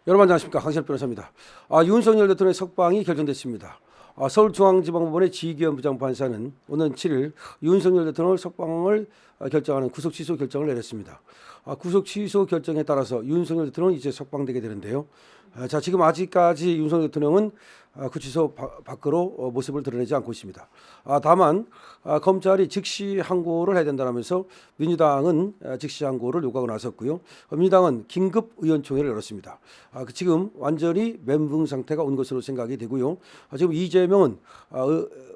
여러분 안녕하십니까, 강신엽 변호사입니다. 윤석열 대통령의 석방이 결정됐습니다. 서울중앙지방법원의 지기현 부장판사는 오는 7일 윤석열 대통령 석방을 결정하는 구속 취소 결정을 내렸습니다. 구속 취소 결정에 따라서 윤석열 대통령은 이제 석방되게 되는데요. 자, 지금 아직까지 윤석열 대통령은 구치소 밖으로 모습을 드러내지 않고 있습니다. 다만 검찰이 즉시 항고를 해야 된다면서 민주당은 즉시 항고를 요구하고 나섰고요. 민주당은 긴급 의원총회를 열었습니다. 지금 완전히 멘붕 상태가 온 것으로 생각이 되고요. 지금 이재명은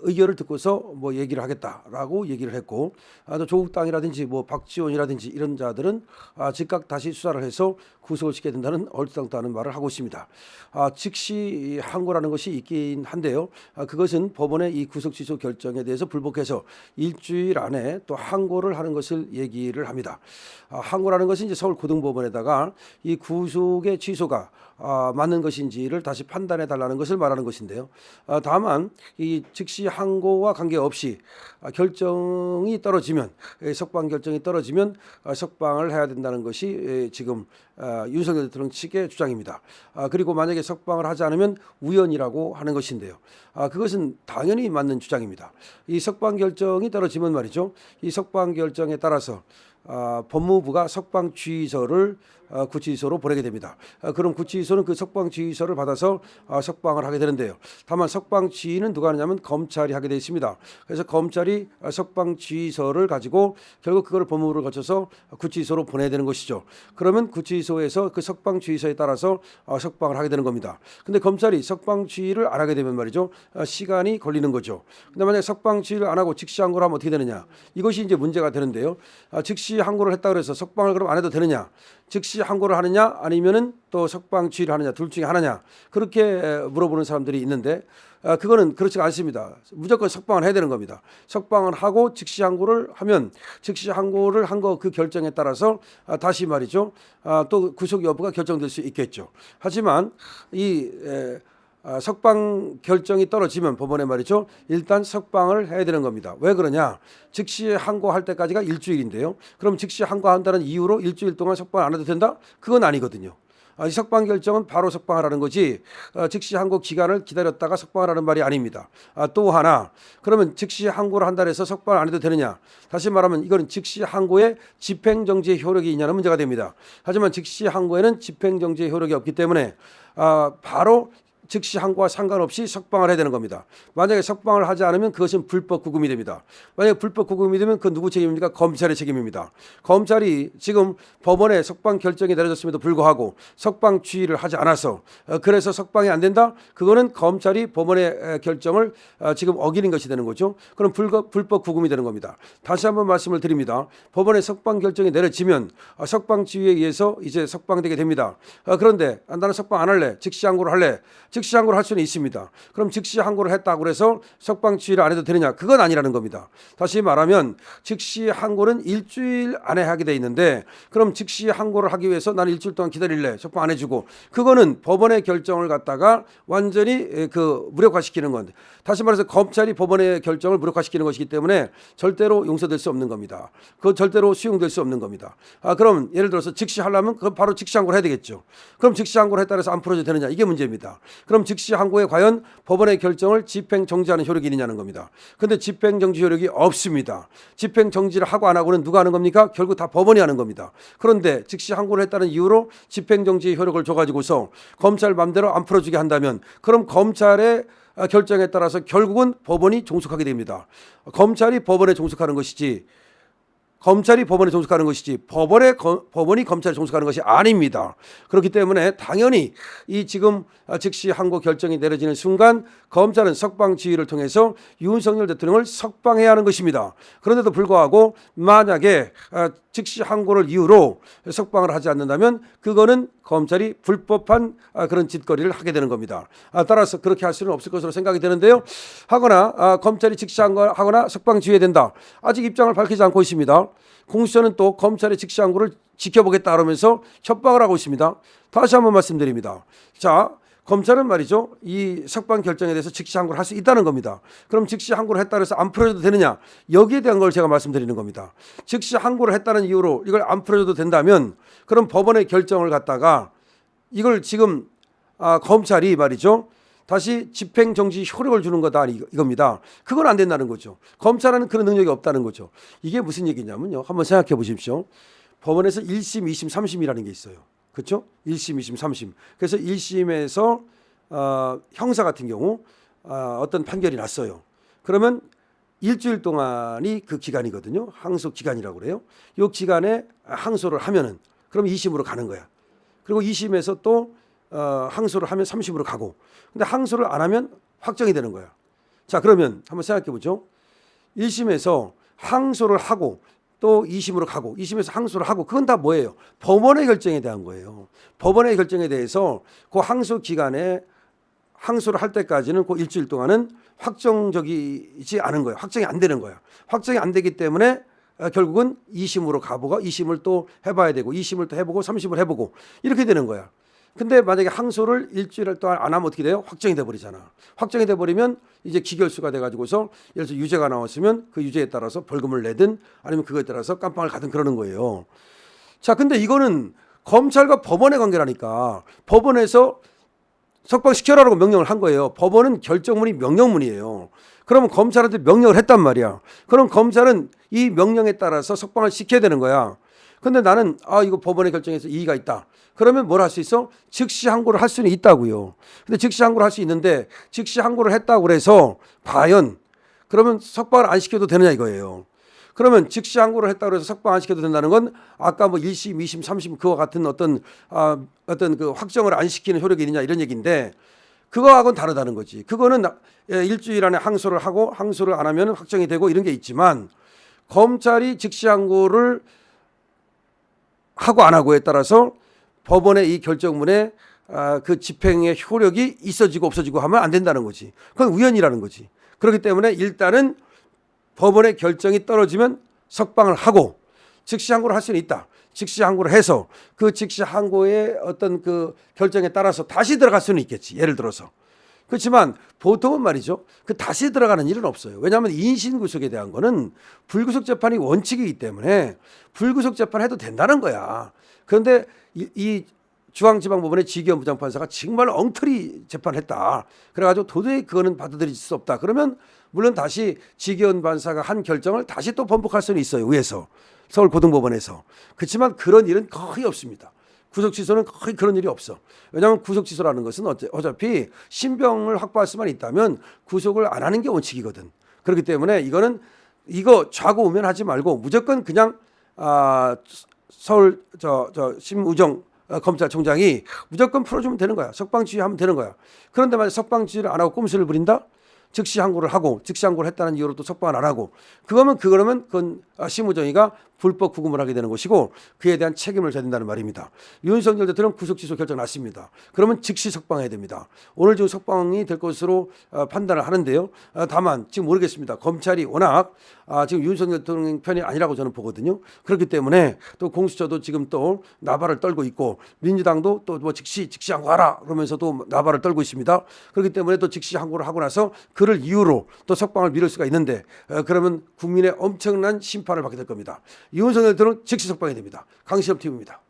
의결을 듣고서 뭐 얘기를 하겠다라고 얘기를 했고, 또 조국 당이라든지 뭐 박지원이라든지 이런 자들은 즉각 다시 수사를 해서 구속을 시켜야 된다는 얼토당토하는 말을 하고 있습니다. 즉시 항고라는 것이 있긴 한데요. 그것은 법원의 이 구속 취소 결정에 대해서 불복해서 일주일 안에 또 항고를 하는 것을 얘기를 합니다. 항고라는 것은 이제 서울고등법원에다가 이 구속의 취소가 맞는 것인지를 다시 판단해 달라는 것을 말하는 것인데요. 다만 이 즉시 항고와 관계없이 결정이 떨어지면, 석방 결정이 떨어지면 석방을 해야 된다는 것이 지금 윤석열 대통령 측의 주장입니다. 그리고 만약에 석방을 하지 않으면 우연이라고 하는 것인데요. 그것은 당연히 맞는 주장입니다. 이 석방 결정이 떨어지면 말이죠. 이 석방 결정에 따라서 법무부가 석방 지휘서를 구치소로 보내게 됩니다. 그럼 구치소는 그 석방 지휘서를 받아서 석방을 하게 되는데요. 다만 석방 지휘는 누가 하느냐면 검찰이 하게 되어 있습니다. 그래서 검찰이 석방 지휘서를 가지고 결국 그걸 법무부를 거쳐서 구치소로 보내야 되는 것이죠. 그러면 구치소에서 그 석방 지휘서에 따라서 석방을 하게 되는 겁니다. 근데 검찰이 석방 지휘를 안 하게 되면 말이죠. 시간이 걸리는 거죠. 근데 만약에 석방 지휘를 안 하고 즉시 항고를 하면 어떻게 되느냐? 이것이 이제 문제가 되는데요. 즉시 항고를 했다 그래서 석방을 그럼 안 해도 되느냐? 즉시 항고를 하느냐 아니면은 또 석방 지휘를 하느냐, 둘 중에 하느냐, 그렇게 물어보는 사람들이 있는데 그거는 그렇지가 않습니다. 무조건 석방을 해야 되는 겁니다. 석방을 하고 즉시 항고를 하면 즉시 항고를 한 거 그 결정에 따라서 다시 말이죠. 또 구속 여부가 결정될 수 있겠죠. 하지만 이 석방 결정이 떨어지면 법원에 말이죠. 일단 석방을 해야 되는 겁니다. 왜 그러냐? 즉시 항고할 때까지가 일주일인데요. 그럼 즉시 항고한다는 이유로 일주일 동안 석방 안 해도 된다? 그건 아니거든요. 이 석방 결정은 바로 석방하라는 거지 즉시 항고 기간을 기다렸다가 석방하라는 말이 아닙니다. 또 하나, 그러면 즉시 항고를 한다 해서 석방 안 해도 되느냐? 다시 말하면 이거는 즉시 항고에 집행정지의 효력이 있냐는 문제가 됩니다. 하지만 즉시 항고에는 집행정지의 효력이 없기 때문에 바로 즉시 항고와 상관없이 석방을 해야 되는 겁니다. 만약에 석방을 하지 않으면 그것은 불법 구금이 됩니다. 만약에 불법 구금이 되면 그 누구 책임입니까? 검찰의 책임입니다. 검찰이 지금 법원에 석방 결정이 내려졌음에도 불구하고 석방 지휘를 하지 않아서 그래서 석방이 안 된다? 그거는 검찰이 법원의 결정을 지금 어기는 것이 되는 거죠. 그럼 불법 구금이 되는 겁니다. 다시 한번 말씀을 드립니다. 법원의 석방 결정이 내려지면 석방 지휘에 의해서 이제 석방되게 됩니다. 그런데 나는 석방 안 할래. 즉시 항고를 할래. 즉시 항고를 할 수는 있습니다. 그럼 즉시 항고를 했다고 해서 석방 지휘를 안 해도 되느냐? 그건 아니라는 겁니다. 다시 말하면 즉시 항고는 일주일 안에 하게 돼 있는데 그럼 즉시 항고를 하기 위해서 나는 일주일 동안 기다릴래. 석방 안 해주고 그거는 법원의 결정을 갖다가 완전히 무력화시키는 건데, 다시 말해서 검찰이 법원의 결정을 무력화시키는 것이기 때문에 절대로 용서될 수 없는 겁니다. 그건 절대로 수용될 수 없는 겁니다. 그럼 예를 들어서 즉시 하려면 그럼 바로 즉시 항고를 해야 되겠죠. 그럼 즉시 항고를 했다 해서 안 풀어줘도 되느냐? 이게 문제입니다. 그럼 즉시 항고에 과연 법원의 결정을 집행정지하는 효력이 있느냐는 겁니다. 그런데 집행정지 효력이 없습니다. 집행정지를 하고 안 하고는 누가 하는 겁니까? 결국 다 법원이 하는 겁니다. 그런데 즉시 항고를 했다는 이유로 집행정지의 효력을 줘가지고서 검찰 맘대로 안 풀어주게 한다면 그럼 검찰의 결정에 따라서 결국은 법원이 종속하게 됩니다. 검찰이 법원에 종속하는 것이지 법원이 검찰에 종속하는 것이 아닙니다. 그렇기 때문에 당연히 이 지금 즉시 항고 결정이 내려지는 순간 검찰은 석방 지휘를 통해서 윤석열 대통령을 석방해야 하는 것입니다. 그런데도 불구하고 만약에 즉시 항고를 이유로 석방을 하지 않는다면 그거는 검찰이 불법한 그런 짓거리를 하게 되는 겁니다. 따라서 그렇게 할 수는 없을 것으로 생각이 되는데요. 하거나 검찰이 즉시 항고하거나 석방 지휘해야 된다. 아직 입장을 밝히지 않고 있습니다. 공수처는 또 검찰의 즉시 항고를 지켜보겠다 그러면서 협박을 하고 있습니다. 다시 한번 말씀드립니다. 자, 검찰은 말이죠. 이 석방 결정에 대해서 즉시 항고를 할 수 있다는 겁니다. 그럼 즉시 항고를 했다 해서 안 풀어줘도 되느냐? 여기에 대한 걸 제가 말씀드리는 겁니다. 즉시 항고를 했다는 이유로 이걸 안 풀어줘도 된다면 그럼 법원의 결정을 갖다가 이걸 지금 검찰이 말이죠. 다시 집행정지 효력을 주는 거다 이겁니다. 그건 안 된다는 거죠. 검찰은 그런 능력이 없다는 거죠. 이게 무슨 얘기냐면요. 한번 생각해 보십시오. 법원에서 1심, 2심, 3심이라는 게 있어요. 그렇죠? 1심, 2심, 3심. 그래서 1심에서 형사 같은 경우 어떤 판결이 났어요. 그러면 일주일 동안이 그 기간이거든요. 항소 기간이라고 그래요. 이 기간에 항소를 하면은 그럼 2심으로 가는 거야. 그리고 2심에서 또 항소를 하면 3심으로 가고. 근데 항소를 안 하면 확정이 되는 거야. 자, 그러면 한번 생각해 보죠. 1심에서 항소를 하고 또 2심으로 가고 2심에서 항소를 하고 그건 다 뭐예요? 법원의 결정에 대한 거예요. 법원의 결정에 대해서 그 항소 기간에 항소를 할 때까지는 그 일주일 동안은 확정적이지 않은 거예요. 확정이 안 되는 거야. 확정이 안 되기 때문에 결국은 2심으로 가보고 2심을 또 해봐야 되고 2심을 또 해보고 3심을 해보고 이렇게 되는 거야. 근데 만약에 항소를 일주일 동안 안 하면 어떻게 돼요? 확정이 돼버리잖아. 확정이 돼버리면 이제 기결수가 돼가지고서 예를 들어서 유죄가 나왔으면 그 유죄에 따라서 벌금을 내든 아니면 그거에 따라서 깜빵을 가든 그러는 거예요. 자, 근데 이거는 검찰과 법원의 관계라니까 법원에서 석방시켜라라고 명령을 한 거예요. 법원은 결정문이 명령문이에요. 그러면 검찰한테 명령을 했단 말이야. 그럼 검찰은 이 명령에 따라서 석방을 시켜야 되는 거야. 근데 나는 이거 법원의 결정에서 이의가 있다. 그러면 뭘 할 수 있어? 즉시 항고를 할 수는 있다고요. 근데 즉시 항고를 할 수 있는데 즉시 항고를 했다고 그래서 과연 그러면 석방을 안 시켜도 되느냐 이거예요. 그러면 즉시 항고를 했다고 해서 석방 안 시켜도 된다는 건 아까 뭐 1심, 2심, 3심 그와 같은 어떤 그 확정을 안 시키는 효력이 있느냐 이런 얘기인데 그거하고는 다르다는 거지. 그거는 일주일 안에 항소를 하고 항소를 안 하면 확정이 되고 이런 게 있지만 검찰이 즉시 항고를 하고 안 하고에 따라서 법원의 이 결정문에 그 집행의 효력이 있어지고 없어지고 하면 안 된다는 거지. 그건 우연이라는 거지. 그렇기 때문에 일단은 법원의 결정이 떨어지면 석방을 하고 즉시 항고를 할 수는 있다. 즉시 항고를 해서 그 즉시 항고의 어떤 그 결정에 따라서 다시 들어갈 수는 있겠지. 예를 들어서. 그렇지만 보통은 말이죠. 그 다시 들어가는 일은 없어요. 왜냐하면 인신구속에 대한 거는 불구속 재판이 원칙이기 때문에 불구속 재판해도 된다는 거야. 그런데 이 중앙지방법원의 지기현 부장판사가 정말 엉터리 재판했다. 그래가지고 도저히 그거는 받아들일 수 없다. 그러면 물론 다시 지기현 판사가 한 결정을 다시 또 번복할 수는 있어요. 위에서 서울고등법원에서. 그렇지만 그런 일은 거의 없습니다. 구속 취소는 거의 그런 일이 없어. 왜냐하면 구속 취소라는 것은 어차피 신병을 확보할 수만 있다면 구속을 안 하는 게 원칙이거든. 그렇기 때문에 이거 좌고우면하지 말고 무조건 그냥 서울 심우정 검찰총장이 무조건 풀어주면 되는 거야. 석방지휘하면 되는 거야. 그런데 만약 석방지휘를 안 하고 꼼수를 부린다? 즉시 항고를 하고 즉시 항고를 했다는 이유로 또 석방을 안 하고 그러면 그건 심우정이가 불법 구금을 하게 되는 것이고 그에 대한 책임을 져야 된다는 말입니다. 윤석열 대통령 구속 취소 결정 났습니다. 그러면 즉시 석방해야 됩니다. 오늘 중 석방이 될 것으로 판단을 하는데요. 다만 지금 모르겠습니다. 검찰이 워낙 지금 윤석열 대통령 편이 아니라고 저는 보거든요. 그렇기 때문에 또 공수처도 지금 또 나발을 떨고 있고 민주당도 또 뭐 즉시 항고하라 그러면서 또 나발을 떨고 있습니다. 그렇기 때문에 또 즉시 항고를 하고 나서 그를 이유로 또 석방을 미룰 수가 있는데 그러면 국민의 엄청난 심판을 받게 될 겁니다. 윤석열 대통령 즉시 석방이 됩니다. 강시엽 TV입니다.